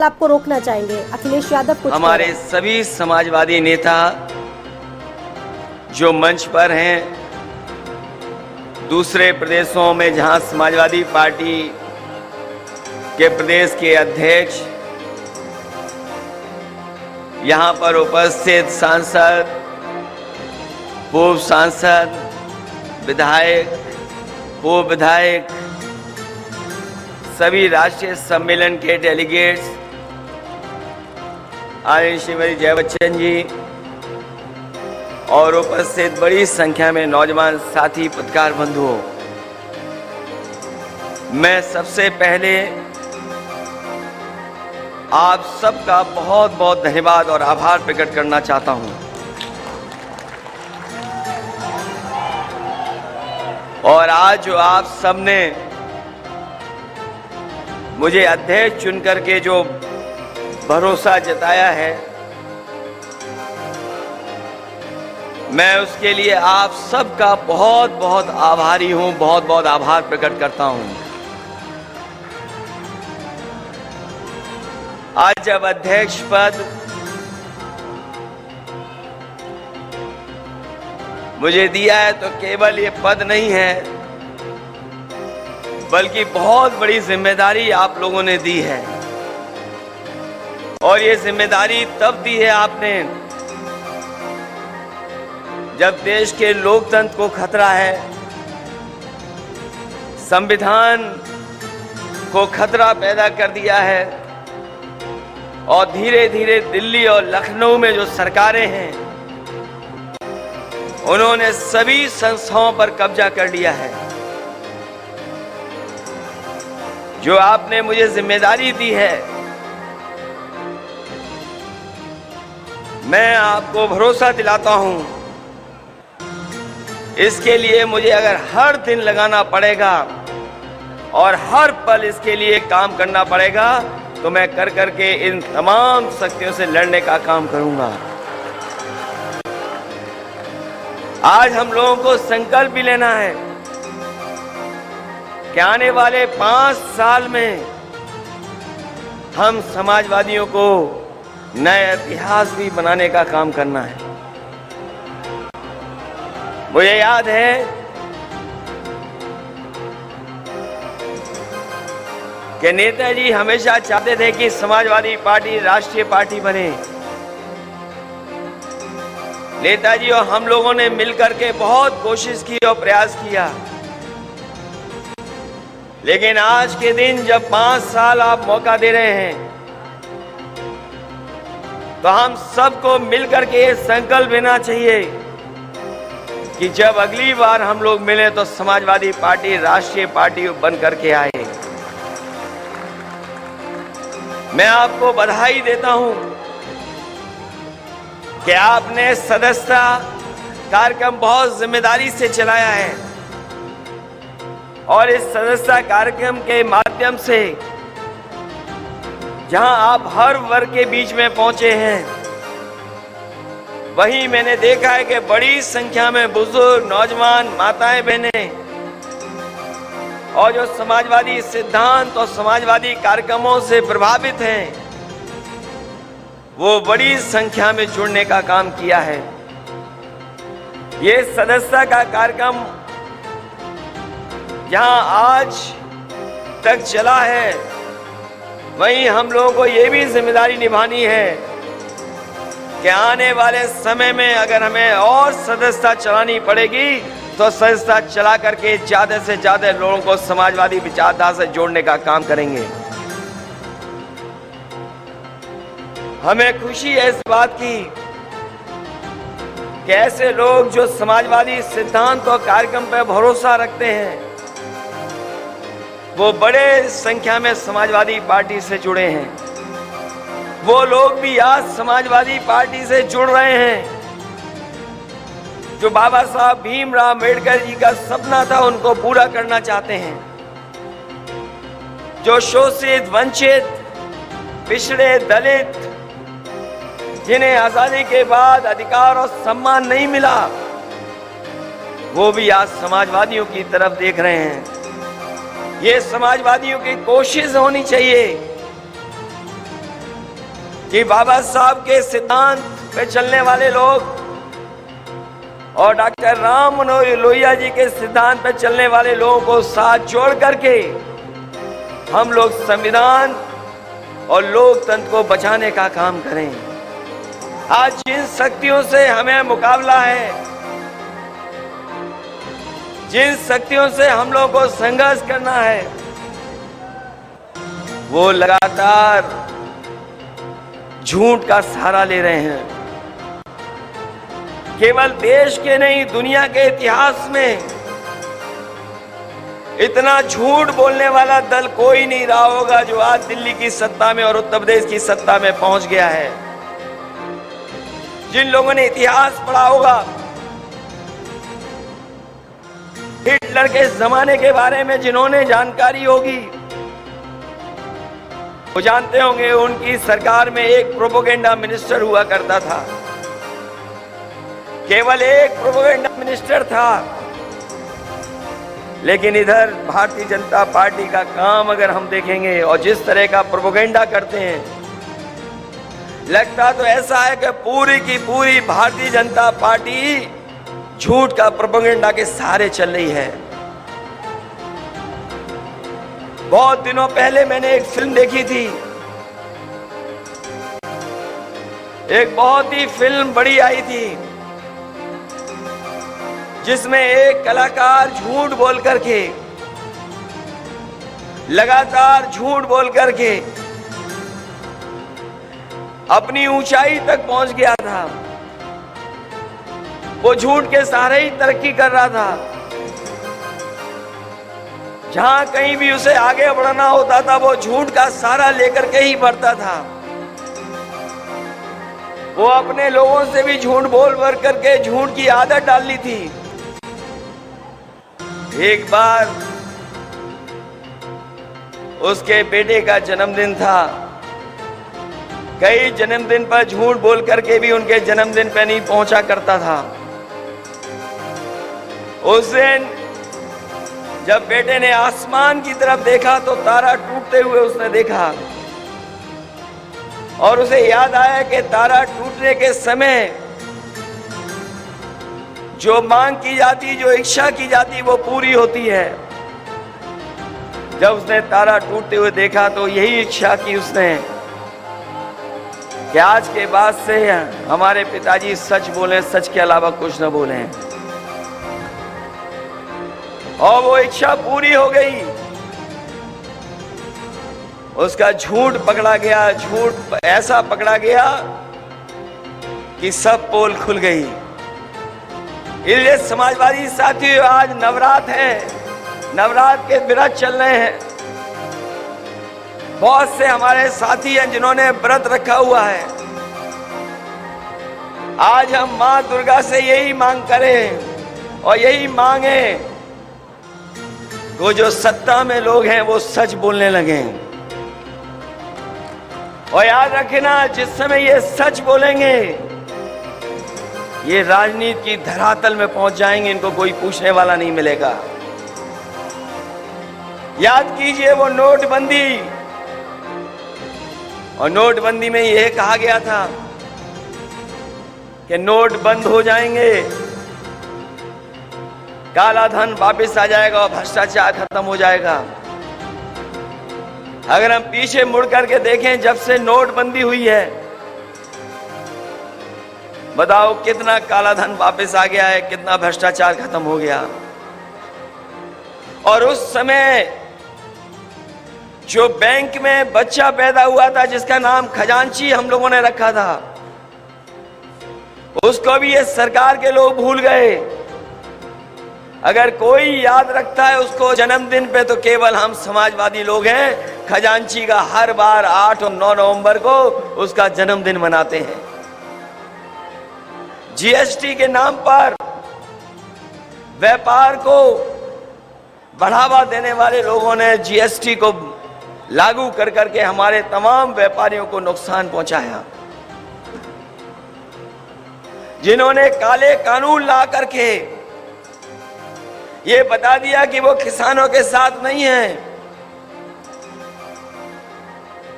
आपको रोकना चाहेंगे? अखिलेश यादव कुछ हमारे सभी समाजवादी नेता जो मंच पर हैं, दूसरे प्रदेशों में जहां समाजवादी पार्टी के प्रदेश के अध्यक्ष, यहां पर उपस्थित सांसद, पूर्व सांसद, विधायक, पूर्व विधायक, सभी राष्ट्रीय सम्मेलन के डेलीगेट्स, आदरणीय श्रीमती जया बच्चन जी और उपस्थित बड़ी संख्या में नौजवान साथी पत्रकार बंधुओं, मैं सबसे पहले आप सबका बहुत बहुत धन्यवाद और आभार प्रकट करना चाहता हूं। और आज जो आप सबने मुझे अध्यक्ष चुनकर के जो भरोसा जताया है, मैं उसके लिए आप सबका बहुत बहुत आभारी हूं, बहुत बहुत आभार प्रकट करता हूं। आज जब अध्यक्ष पद मुझे दिया है तो केवल ये पद नहीं है, बल्कि बहुत बड़ी जिम्मेदारी आप लोगों ने दी है। और ये जिम्मेदारी तब दी है आपने जब देश के लोकतंत्र को खतरा है, संविधान को खतरा पैदा कर दिया है और धीरे धीरे दिल्ली और लखनऊ में जो सरकारें हैं उन्होंने सभी संस्थाओं पर कब्जा कर लिया है। जो आपने मुझे जिम्मेदारी दी है, मैं आपको भरोसा दिलाता हूं, इसके लिए मुझे अगर हर दिन लगाना पड़ेगा और हर पल इसके लिए काम करना पड़ेगा तो मैं कर करके इन तमाम शक्तियों से लड़ने का काम करूंगा। आज हम लोगों को संकल्प भी लेना है कि आने वाले 5 साल में हम समाजवादियों को नया इतिहास भी बनाने का काम करना है। मुझे याद है कि नेताजी हमेशा चाहते थे कि समाजवादी पार्टी राष्ट्रीय पार्टी बने। नेताजी और हम लोगों ने मिलकर के बहुत कोशिश की और प्रयास किया, लेकिन आज के दिन जब 5 साल आप मौका दे रहे हैं तो हम सबको मिलकर के ये संकल्प लेना चाहिए कि जब अगली बार हम लोग मिले तो समाजवादी पार्टी राष्ट्रीय पार्टी बन करके आए। मैं आपको बधाई देता हूं कि आपने सदस्यता कार्यक्रम बहुत जिम्मेदारी से चलाया है और इस सदस्यता कार्यक्रम के माध्यम से जहां आप हर वर्ग के बीच में पहुंचे हैं, वहीं मैंने देखा है कि बड़ी संख्या में बुजुर्ग, नौजवान, माताएं, बहनें और जो समाजवादी सिद्धांत और समाजवादी कार्यक्रमों से प्रभावित हैं, वो बड़ी संख्या में जुड़ने का काम किया है। ये सदस्यता का कार्यक्रम जहां आज तक चला है, वहीं हम लोगों को ये भी जिम्मेदारी निभानी है कि आने वाले समय में अगर हमें और सदस्यता चलानी पड़ेगी तो सदस्यता चला करके ज्यादा से ज्यादा लोगों को समाजवादी विचारधारा से जोड़ने का काम करेंगे। हमें खुशी है इस बात की कि ऐसे लोग जो समाजवादी सिद्धांत और कार्यक्रम पर भरोसा रखते हैं, वो बड़े संख्या में समाजवादी पार्टी से जुड़े हैं। वो लोग भी आज समाजवादी पार्टी से जुड़ रहे हैं। जो बाबा साहब भीमराव अम्बेडकर जी का सपना था उनको पूरा करना चाहते हैं। जो शोषित, वंचित, पिछड़े, दलित, जिन्हें आजादी के बाद अधिकार और सम्मान नहीं मिला, वो भी आज समाजवादियों की तरफ देख रहे हैं। ये समाजवादियों की कोशिश होनी चाहिए कि बाबा साहब के सिद्धांत पे चलने वाले लोग और डॉक्टर राम मनोहर लोहिया जी के सिद्धांत पे चलने वाले लोगों को साथ जोड़ करके हम लोग संविधान और लोकतंत्र को बचाने का काम करें। आज जिन शक्तियों से हमें मुकाबला है, जिन शक्तियों से हम लोगों को संघर्ष करना है, वो लगातार झूठ का सहारा ले रहे हैं। केवल देश के नहीं, दुनिया के इतिहास में इतना झूठ बोलने वाला दल कोई नहीं रहा होगा जो आज दिल्ली की सत्ता में और उत्तर प्रदेश की सत्ता में पहुंच गया है। जिन लोगों ने इतिहास पढ़ा होगा, हिटलर के जमाने के बारे में जिन्होंने जानकारी होगी, वो जानते होंगे उनकी सरकार में एक प्रोपेगेंडा मिनिस्टर हुआ करता था। केवल एक प्रोपेगेंडा मिनिस्टर था। लेकिन इधर भारतीय जनता पार्टी का काम अगर हम देखेंगे और जिस तरह का प्रोपेगेंडा करते हैं, लगता तो ऐसा है कि पूरी की पूरी भारतीय जनता पार्टी झूठ का प्रोपेगेंडा के सहारे चल रही है। बहुत दिनों पहले मैंने एक फिल्म देखी थी, एक बहुत ही फिल्म बड़ी आई थी, जिसमें एक कलाकार झूठ बोल करके, लगातार झूठ बोल करके अपनी ऊंचाई तक पहुंच गया था। वो झूठ के सहारे ही तरक्की कर रहा था। जहां कहीं भी उसे आगे बढ़ना होता था, वो झूठ का सहारा लेकर के ही बढ़ता था। वो अपने लोगों से भी झूठ बोल भर करके झूठ की आदत डाल ली थी। एक बार उसके बेटे का जन्मदिन था। कई जन्मदिन पर झूठ बोल करके भी उनके जन्मदिन पर नहीं पहुंचा करता था। उस दिन जब बेटे ने आसमान की तरफ देखा तो तारा टूटते हुए उसने देखा, और उसे याद आया कि तारा टूटने के समय जो मांग की जाती, जो इच्छा की जाती, वो पूरी होती है। जब उसने तारा टूटते हुए देखा तो यही इच्छा की उसने कि आज के बाद से हमारे पिताजी सच बोलें, सच के अलावा कुछ न बोलें। और वो इच्छा पूरी हो गई। उसका झूठ पकड़ा गया, झूठ ऐसा पकड़ा गया कि सब पोल खुल गई। इसलिए समाजवादी साथियों, आज नवरात्र है, नवरात्र के व्रत चल रहे हैं। बहुत से हमारे साथी हैं जिन्होंने व्रत रखा हुआ है। आज हम मां दुर्गा से यही मांग करें और यही मांगे, वो जो सत्ता में लोग हैं वो सच बोलने लगे। और याद रखना, जिस समय ये सच बोलेंगे, ये राजनीति की धरातल में पहुंच जाएंगे, इनको कोई पूछने वाला नहीं मिलेगा। याद कीजिए वो नोटबंदी, और नोटबंदी में यह कहा गया था कि नोट बंद हो जाएंगे, काला धन वापस आ जाएगा और भ्रष्टाचार खत्म हो जाएगा। अगर हम पीछे मुड़ करके देखें, जब से नोटबंदी हुई है, बताओ कितना काला धन वापस आ गया है, कितना भ्रष्टाचार खत्म हो गया। और उस समय जो बैंक में बच्चा पैदा हुआ था जिसका नाम खजांची हम लोगों ने रखा था, उसको भी ये सरकार के लोग भूल गए। अगर कोई याद रखता है उसको जन्मदिन पे, तो केवल हम समाजवादी लोग हैं। खजांची का हर बार 8 और 9 नवंबर को उसका जन्मदिन मनाते हैं। जीएसटी के नाम पर व्यापार को बढ़ावा देने वाले लोगों ने जीएसटी को लागू कर करके हमारे तमाम व्यापारियों को नुकसान पहुंचाया। जिन्होंने काले कानून ला करके ये बता दिया कि वो किसानों के साथ नहीं है,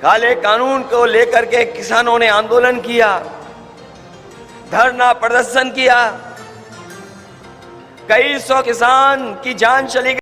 काले कानून को लेकर के किसानों ने आंदोलन किया, धरना प्रदर्शन किया, कई सौ किसान की जान चली गई।